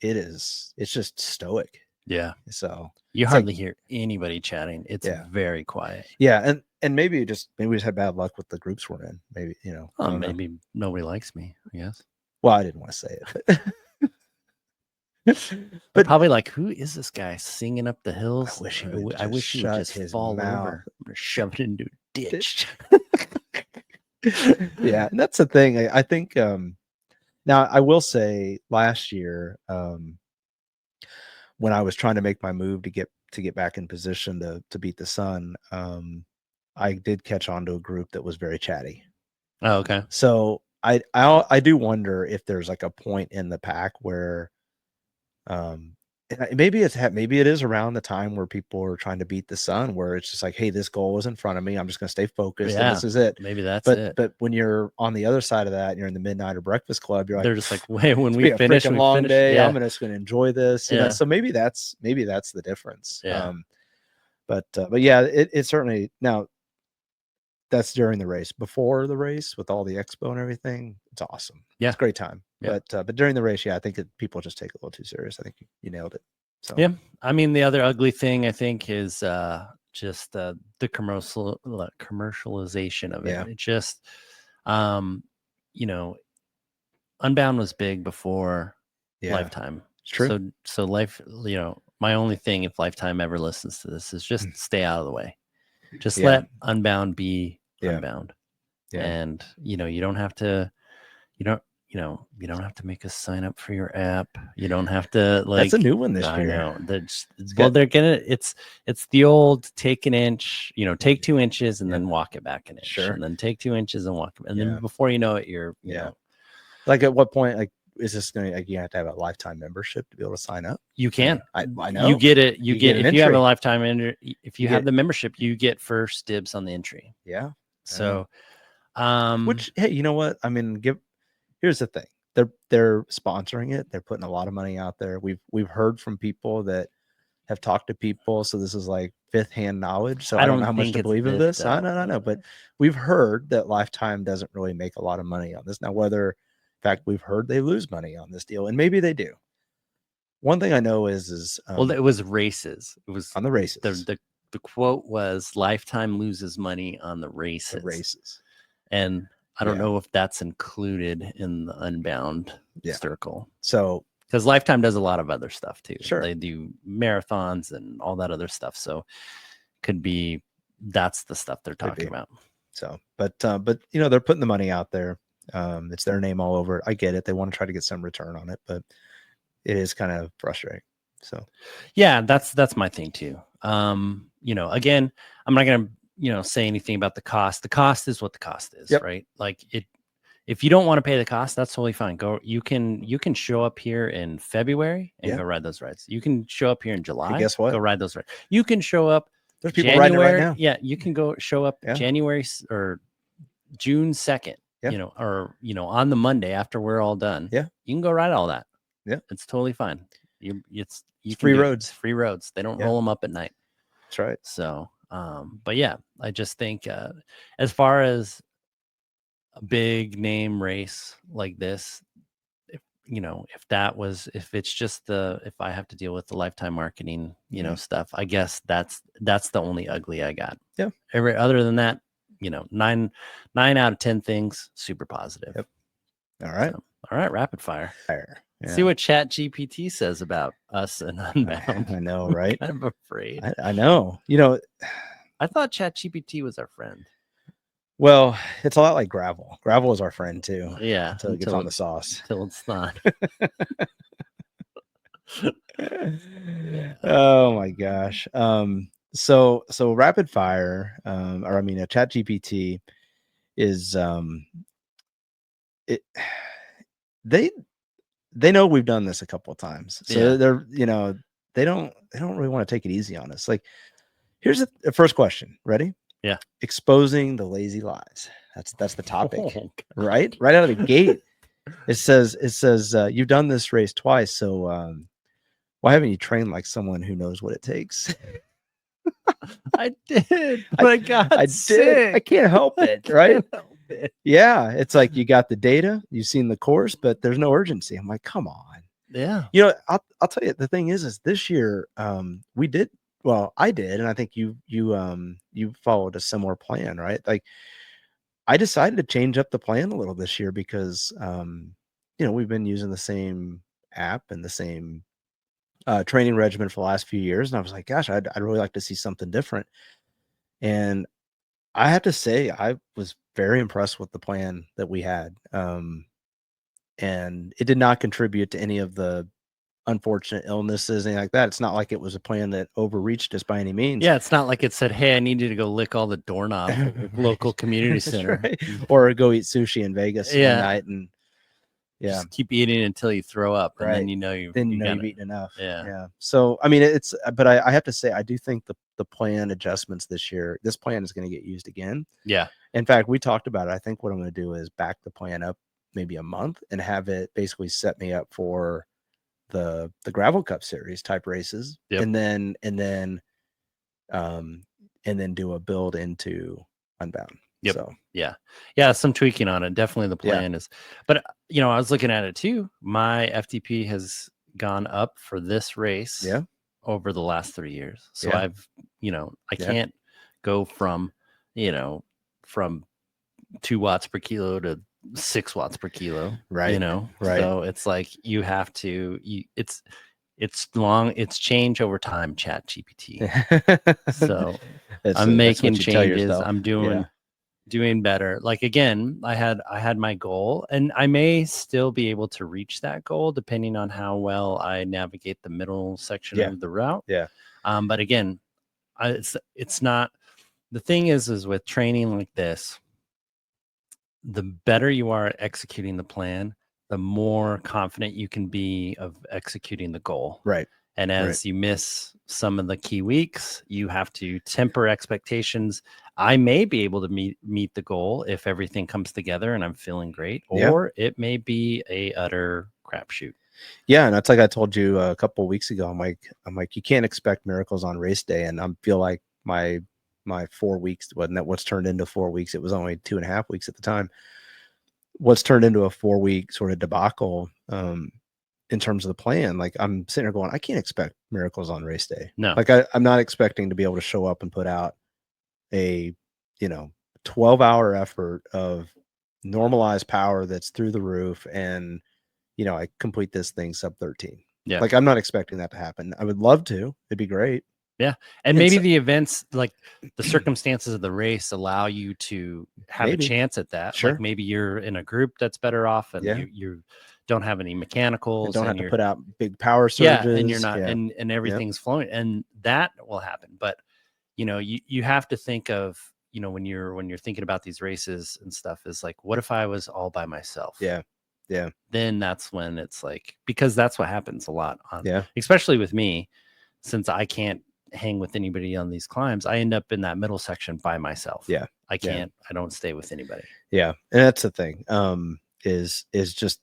it's just stoic. Yeah. So you hardly hear anybody chatting. It's very quiet. Yeah, and maybe we just had bad luck with the groups we're in. Maybe, maybe nobody likes me, I guess. Well, I didn't want to say it. But probably like, who is this guy singing up the hills? I wish he would just fall over or shove it into a ditch. Yeah, and that's the thing. I think now I will say, last year, when I was trying to make my move to get back in position to beat the sun, I did catch on to a group that was very chatty. Oh, okay. So I do wonder if there's like a point in the pack where maybe it is around the time where people are trying to beat the sun, where it's just like, hey, this goal is in front of me. I'm just going to stay focused, and this is it. Maybe that's it. But when you're on the other side of that, and you're in the midnight or breakfast club, you're like, they're just like, wait, when we finish, a long day. Yeah. I'm just going to enjoy this. You know? So maybe that's the difference. Yeah. But yeah, it certainly, now that's during the race. Before the race, with all the expo and everything, it's awesome. Yeah, it's a great time. Yeah. But during the race, I think people just take it a little too serious. I think you nailed it. So yeah, I mean, the other ugly thing I think is just the commercialization of it. Yeah. It just, you know, Unbound was big before Lifetime. It's true. So life, you know, my only thing, if Lifetime ever listens to this, is just stay out of the way. Just let Unbound be Unbound. Yeah. And you know, you don't have to make us sign up for your app. You don't have to, like, that's a new one this year. I know. It's the old take an inch, take 2 inches and then walk it back an inch. Sure. And then take 2 inches and walk it. And then before you know it, you're, you know. Like, at what point, like, is this going to, like, you have to have a lifetime membership to be able to sign up? You can. I know. You get it. You get if you have a lifetime, if you have the membership, you get first dibs on the entry. Yeah. So, which, hey, you know what? I mean, here's the thing. They're sponsoring it. They're putting a lot of money out there. We've heard from people that have talked to people. So this is like fifth-hand knowledge. So I don't know how much to believe of this. I know. But we've heard that Lifetime doesn't really make a lot of money on this. Now, in fact, we've heard they lose money on this deal, and maybe they do. One thing I know is well, it was races. It was on the races. The quote was Lifetime loses money on the races. And I don't know if that's included in the Unbound circle. So, because Lifetime does a lot of other stuff too. Sure. They do marathons and all that other stuff. So could be that's the stuff they're talking about. So, but you know, they're putting the money out there. It's their name all over it. I get it. They want to try to get some return on it, but it is kind of frustrating. So yeah, that's my thing too. You know, again, I'm not going to, say anything about the cost. The cost is what the cost is, right? Like, if you don't want to pay the cost, that's totally fine. You can show up here in February and go ride those rides. You can show up here in July. And guess what? Go ride those rides. You can show up. There's people riding it right now. Yeah, you can go show up January or June 2nd. Or on the Monday after we're all done. Yeah, you can go ride all that. Yeah, it's totally fine. It's free roads. Free roads. They don't roll them up at night. That's right. So, but yeah, I just think as far as a big name race like this, if it's just if I have to deal with the Lifetime marketing, stuff, I guess that's the only ugly I got. Yeah. Other than that, 9 out of 10 things super positive. Yep. All right. So, all right. Rapid fire. Yeah. See what ChatGPT says about us and Unbound. I know, right? I'm afraid. I know. I thought ChatGPT was our friend. Well, it's a lot like Gravel. Gravel is our friend too. Yeah. Until it gets on the sauce. Until it's not. Oh my gosh. So rapid fire, a ChatGPT is they know we've done this a couple of times. So they're, they don't really want to take it easy on us. Like, here's the first question. Ready? Yeah. Exposing the lazy lies. That's the topic. Right out of the gate. It says you've done this race twice. So why haven't you trained like someone who knows what it takes? I did, but I got sick. Did. I can't help it, right? Yeah, it's like you got the data, you've seen the course, but there's no urgency. I'm like, come on. Yeah. I'll tell you, the thing is this year we did, well, I did, and I think you followed a similar plan, right? Like, I decided to change up the plan a little this year because we've been using the same app and the same training regimen for the last few years. And I was like, gosh, I'd really like to see something different. And I have to say, I was very impressed with the plan that we had. And it did not contribute to any of the unfortunate illnesses, anything like that. It's not like it was a plan that overreached us by any means. Yeah, it's not like it said, hey, I need you to go lick all the doorknobs at the local community center. Right. Or go eat sushi in Vegas one night and just keep eating until you throw up, and then you've eaten enough. Yeah. So I mean, but I have to say, I do think the plan adjustments this year, this plan is going to get used again. Yeah. In fact, we talked about it. I think what I'm going to do is back the plan up maybe a month and have it basically set me up for the gravel cup series type races. Yep. And then do a build into Unbound. Yep. So yeah, some tweaking on it. Definitely the plan is, but I was looking at it too. My FTP has gone up for this race over the last 3 years. So I've, I can't go from 2 watts per kilo to 6 watts per kilo. Right. So it's like you have to, it's change over time, Chat GPT. So I'm making changes. I'm doing better. Like, again, I had my goal, and I may still be able to reach that goal depending on how well I navigate the middle section of the route. But again, it's not, the thing is with training like this, the better you are at executing the plan, the more confident you can be of executing the goal. Right. And as you miss some of the key weeks, you have to temper expectations. I may be able to meet the goal if everything comes together and I'm feeling great, or it may be a utter crapshoot. Yeah, and that's like I told you a couple of weeks ago. I'm like, you can't expect miracles on race day, and I feel like my 4 weeks wasn't that what's turned into 4 weeks. It was only 2.5 weeks at the time. What's turned into a 4-week sort of debacle. In terms of the plan, like I'm sitting there going, I can't expect miracles on race day. No, like I'm not expecting to be able to show up and put out a 12-hour effort of normalized power that's through the roof, and I complete this thing sub 13. Yeah, like I'm not expecting that to happen. I would love to. It'd be great. Yeah, and maybe the events, like the circumstances of the race, allow you to have a chance at that. Sure. Like maybe you're in a group that's better off, and you don't have any mechanicals, don't and have to put out big power surges, and you're not, and everything's flowing, and that will happen. But you have to think of, when you're thinking about these races and stuff, is like, what if I was all by myself? Yeah. Then that's when it's like, because that's what happens a lot on, especially with me, since I can't hang with anybody on these climbs, I end up in that middle section by myself. I can't, I don't stay with anybody. And that's the thing, is just,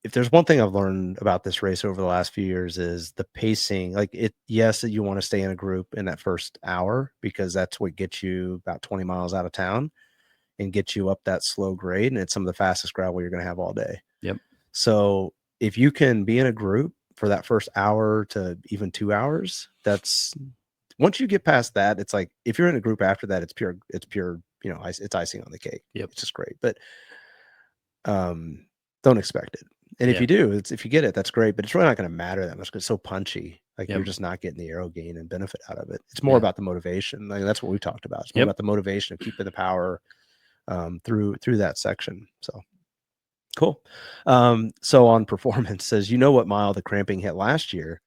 if there's one thing I've learned about this race over the last few years, is the pacing. Like yes, you want to stay in a group in that first hour, because that's what gets you about 20 miles out of town and gets you up that slow grade, and it's some of the fastest gravel you're going to have all day. So if you can be in a group for that first hour to even 2 hours, that's, once you get past that, it's like, if you're in a group after that, it's pure, it's icing on the cake. It's just great. But don't expect it. And if you do, if you get it, that's great, but it's really not going to matter that much, because it's so punchy. Like you're just not getting the aero gain and benefit out of it. It's more about the motivation. Like that's what we talked about. It's more about the motivation of keeping the power through that section. So cool. So on performance, says, what mile the cramping hit last year.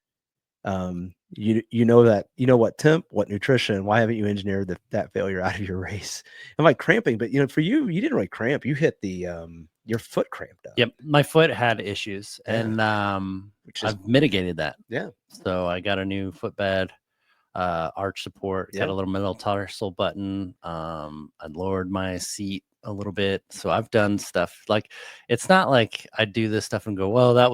You know what temp, what nutrition, why haven't you engineered that failure out of your race? I'm like, cramping, but for you didn't really cramp. You hit the your foot cramped up. My foot had issues, and I've mitigated that. So I got a new footbed, arch support, got a little metatarsal button. I lowered my seat a little bit. So I've done stuff, like, it's not like I do this stuff and go, well, that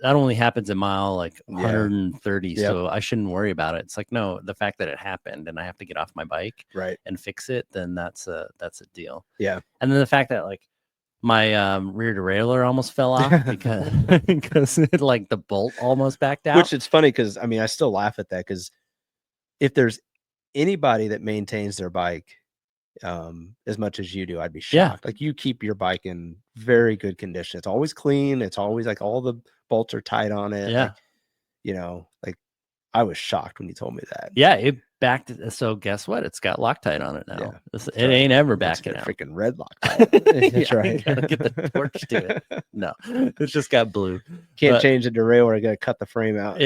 only happens a mile like 130. So I shouldn't worry about it. It's like, no, the fact that it happened and I have to get off my bike and fix it, then that's a deal. And then the fact that, like, my rear derailleur almost fell off because like the bolt almost backed out. Which, it's funny because I still laugh at that, because if there's anybody that maintains their bike as much as you do, I'd be shocked. Like, you keep your bike in very good condition. It's always clean. It's always like all the bolts are tight on it. Like I was shocked when you told me that. It backed. So guess what? It's got Loctite on it now. It ain't ever backing out. Freaking red Loctite. That's right. Gotta get the torch to it. No, it's just got blue. Can't change the derailleur. I gotta cut the frame out.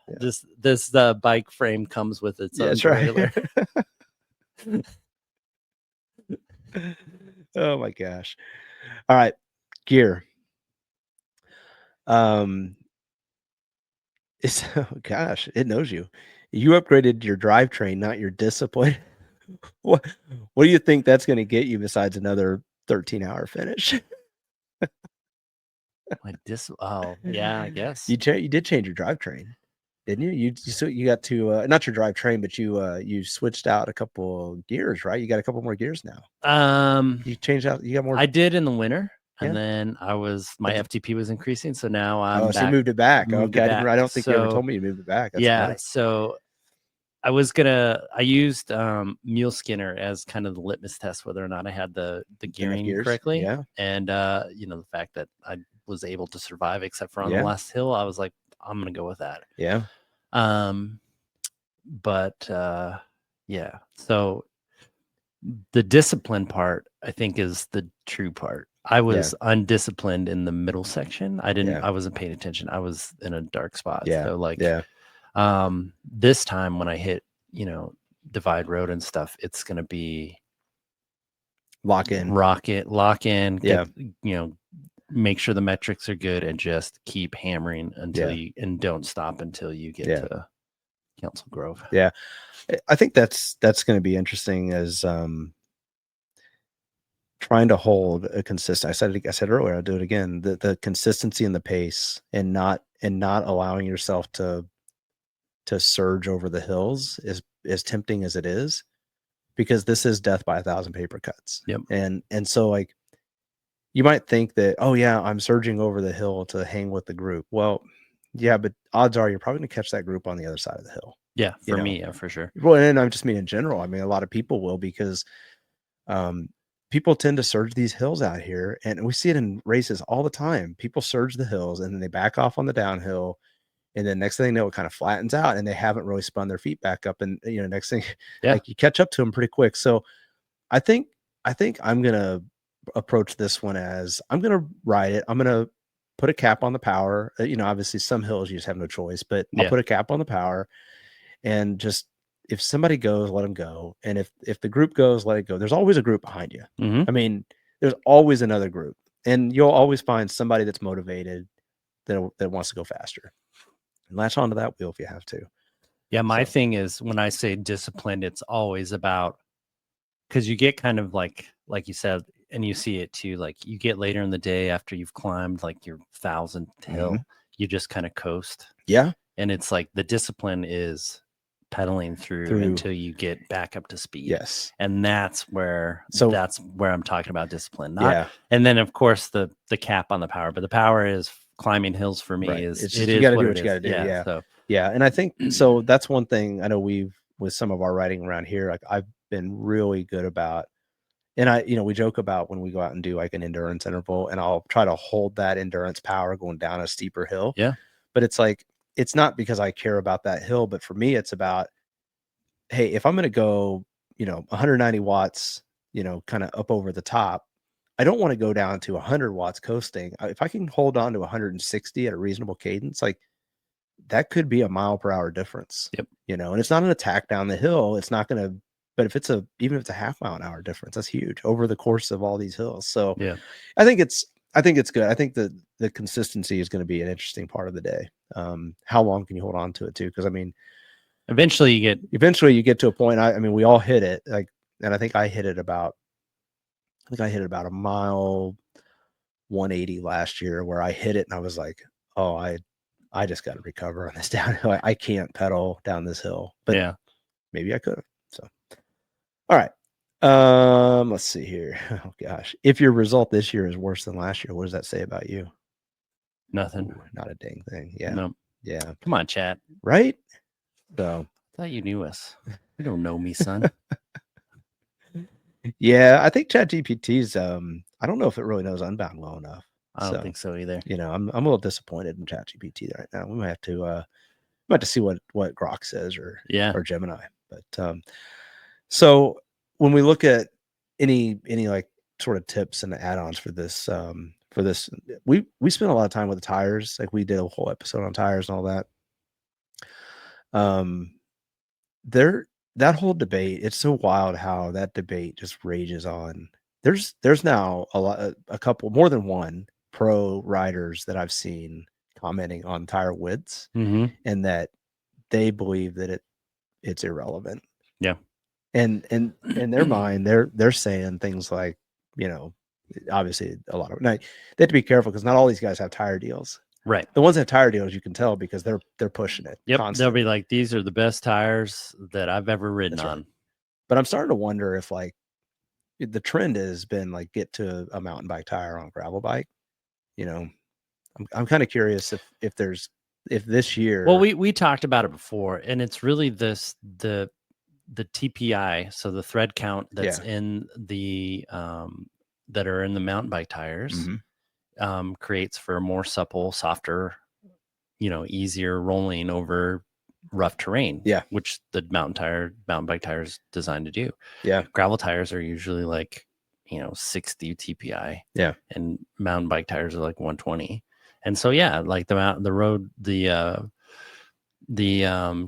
This bike frame comes with its own derailleur. Oh my gosh. All right. Gear. It's gosh, it knows you. You upgraded your drivetrain, not your discipline. What do you think that's gonna get you besides another 13-hour finish? Oh, yeah, I guess. You did change your drivetrain, didn't you? You got to, not your drivetrain, but you switched out a couple gears, right? You got a couple more gears now. You changed out you got more I did in the winter, and Yeah. then my FTP was increasing, so now I'm Oh, so you back moved it back. moved Okay, it back. I don't think you ever So, told me you moved it back. That's yeah, funny. so I used Mule Skinner as kind of the litmus test whether or not I had the Enough gearing gears? correctly. Yeah. And the fact that I was able to survive except for on the Yeah. last hill, I was like, I'm gonna go with that. Yeah. But yeah. So the discipline part, I think, is the true part. I was undisciplined in the middle section. I wasn't paying attention. I was in a dark spot. Yeah. So like Yeah. this time when I hit, divide road and stuff, it's gonna be Lock in. lock in, Yeah. get, make sure the metrics are good and just keep hammering until and don't stop until you get to Council Grove. Yeah. I think that's going to be interesting as trying to hold a consistent. I said earlier, I'll do it again. The consistency and the pace, and not allowing yourself to surge over the hills is as tempting as it is, because this is death by 1,000 paper cuts. Yep. And so like you might think that, oh yeah, I'm surging over the hill to hang with the group. Well, yeah, but odds are you're probably going to catch that group on the other side of the hill. Yeah, for me, yeah, for sure. Well, and I just mean in general. I mean, a lot of people will, because people tend to surge these hills out here, and we see it in races all the time. People surge the hills and then they back off on the downhill, and then next thing they know, it kind of flattens out, and they haven't really spun their feet back up. And next thing, like you catch up to them pretty quick. So I think I'm gonna approach this one as I'm gonna ride it. I'm gonna put a cap on the power. Obviously some hills you just have no choice, but I'll put a cap on the power. And just, if somebody goes, let them go. And if the group goes, let it go. There's always a group behind you. Mm-hmm. I mean, there's always another group, and you'll always find somebody that's motivated that wants to go faster. And latch onto that wheel if you have to. Yeah, my thing is, when I say disciplined, it's always about, because you get kind of like you said, and you see it too, like you get later in the day after you've climbed like your 1,000th hill, you just kind of coast. Yeah. And it's like the discipline is pedaling through until you get back up to speed. Yes. And that's where I'm talking about discipline. And then of course the cap on the power, but the power is climbing hills for me. Right. Is you got to do what you got to do. Yeah. So and I think so. That's one thing I know with some of our riding around here, like I've been really good about, and we joke about when we go out and do like an endurance interval, and I'll try to hold that endurance power going down a steeper hill. Yeah. But it's like, it's not because I care about that hill, but for me, it's about, hey, if I'm going to go, 190 watts, kind of up over the top, I don't want to go down to 100 watts coasting. If I can hold on to 160 at a reasonable cadence, like that could be a mile per hour difference. Yep. And it's not an attack down the hill. It's not going to, but even if it's a half mile an hour difference, that's huge over the course of all these hills. So yeah, I think it's good. I think that the consistency is going to be an interesting part of the day. How long can you hold on to it too? Because I mean, eventually you get to a point. I mean, we all hit it, like, and I think I hit it about a mile 180 last year, where I hit it and I was like, oh, I just got to recover on this downhill. I can't pedal down this hill, but maybe I could have. So, all right. Let's see here. Oh gosh. If your result this year is worse than last year, what does that say about you? Nothing. Ooh, not a dang thing. Yeah. No. Yeah. Come on, chat. Right? So I thought you knew us. You don't know me, son. Yeah, I think ChatGPT's I don't know if it really knows Unbound well enough. I don't think so either. I'm a little disappointed in ChatGPT right now. We might have to see what Grok says or Gemini. But so when we look at any like sort of tips and add-ons for this, we spent a lot of time with the tires. Like we did a whole episode on tires and all that. That whole debate, it's so wild how that debate just rages on. There's now a couple, more than one pro riders that I've seen commenting on tire widths, mm-hmm. and that they believe that it's irrelevant. Yeah. And in their mind, they're saying things like, you know, obviously a lot of, now they have to be careful because not all these guys have tire deals. Right. The ones that have tire deals, you can tell because they're pushing it. Yep. Constantly. They'll be like, these are the best tires that I've ever ridden That's on. Right. But I'm starting to wonder if like the trend has been like get to a mountain bike tire on a gravel bike. You know, I'm kind of curious if this year. Well, we talked about it before, and it's really the TPI, so the thread count that's in the that are in the mountain bike tires, creates for a more supple, softer, easier rolling over rough terrain. Yeah, which the mountain bike tire is designed to do. Yeah, gravel tires are usually like 60 TPI. Yeah, and mountain bike tires are like 120. And so like the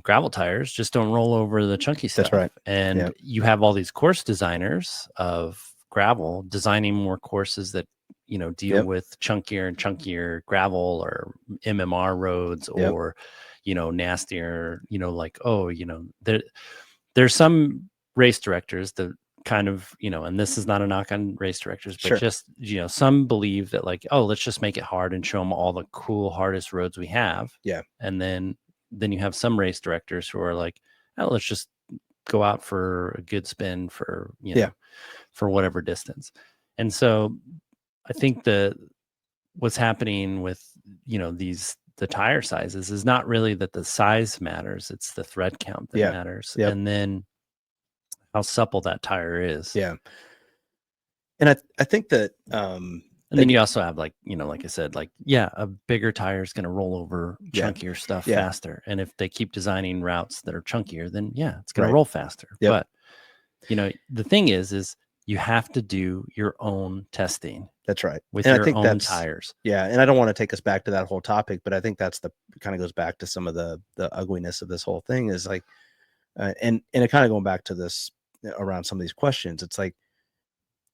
gravel tires just don't roll over the chunky stuff. That's right. And you have all these course designers of gravel designing more courses that deal with chunkier and chunkier gravel or MMR roads or nastier, like there's some race directors that kind of and this is not a knock on race directors, but just some believe that like, oh, let's just make it hard and show them all the cool hardest roads we have. And then you have some race directors who are like, oh, let's just go out for a good spin for for whatever distance. And so I think what's happening with the tire sizes is not really that the size matters, it's the thread count that matters. And then how supple that tire is. And I think that and then you also have like I said, like a bigger tire is going to roll over chunkier stuff faster. And if they keep designing routes that are chunkier, then it's going to roll faster. But the thing is you have to do your own testing. That's right. With and your I think own tires. Yeah. And I don't want to take us back to that whole topic, but I think that's kind of goes back to some of the ugliness of this whole thing is like, and it kind of going back to this around some of these questions. It's like,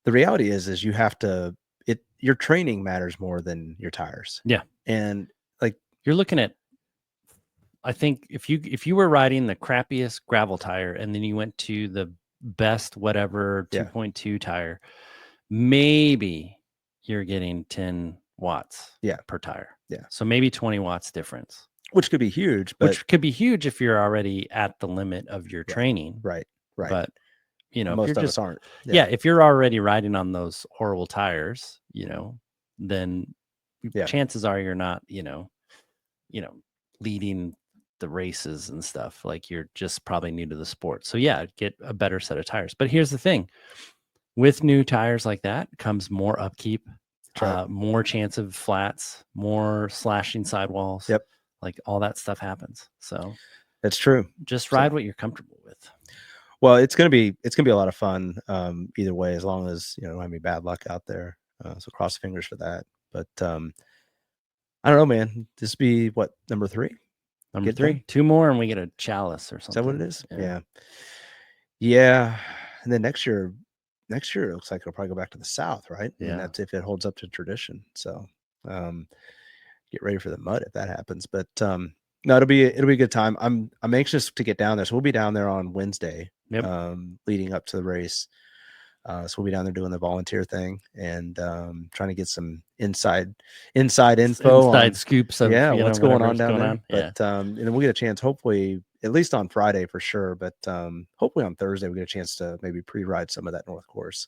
the reality is you have to, your training matters more than your tires. Yeah. And like, you're looking at, I think if you were riding the crappiest gravel tire and then you went to the best, whatever 2.2 tire, maybe you're getting 10 watts per tire. Yeah. So maybe 20 watts difference, which could be huge, which could be huge if you're already at the limit of your training. Right. But most of us aren't. If you're already riding on those horrible tires, then chances are you're not, leading the races and stuff. Like you're just probably new to the sport. So get a better set of tires. But here's the thing. With new tires like that comes more upkeep, more chance of flats, more slashing sidewalls. Like all that stuff happens. So that's true. Just ride what you're comfortable with. Well, it's gonna be a lot of fun either way, as long as don't have any bad luck out there. So cross fingers for that. But I don't know, man. This be what, number 3? Number 3. 2 more and we get a chalice or something. Is that what it is? Yeah. And then next year it looks like it'll probably go back to the south, right? And that's if it holds up to tradition. So get ready for the mud if that happens. But no, it'll be a good time. I'm anxious to get down there. So we'll be down there on Wednesday, leading up to the race. So we'll be down there doing the volunteer thing and trying to get some inside info, inside scoops of what's going on down there. Yeah. But and then we'll get a chance, hopefully, at least on Friday for sure. But hopefully on Thursday we get a chance to maybe pre-ride some of that North course.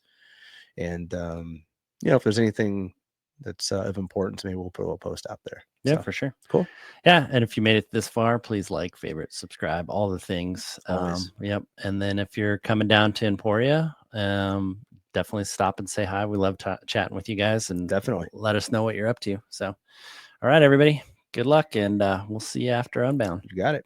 And if there's anything that's of importance to me, we'll put a little post out there. Yeah, for sure. Cool. Yeah. And if you made it this far, please like, favorite, subscribe, all the things. Always. And then if you're coming down to Emporia, definitely stop and say hi. We love chatting with you guys, and definitely let us know what you're up to. So, all right, everybody, good luck, and we'll see you after Unbound. You got it.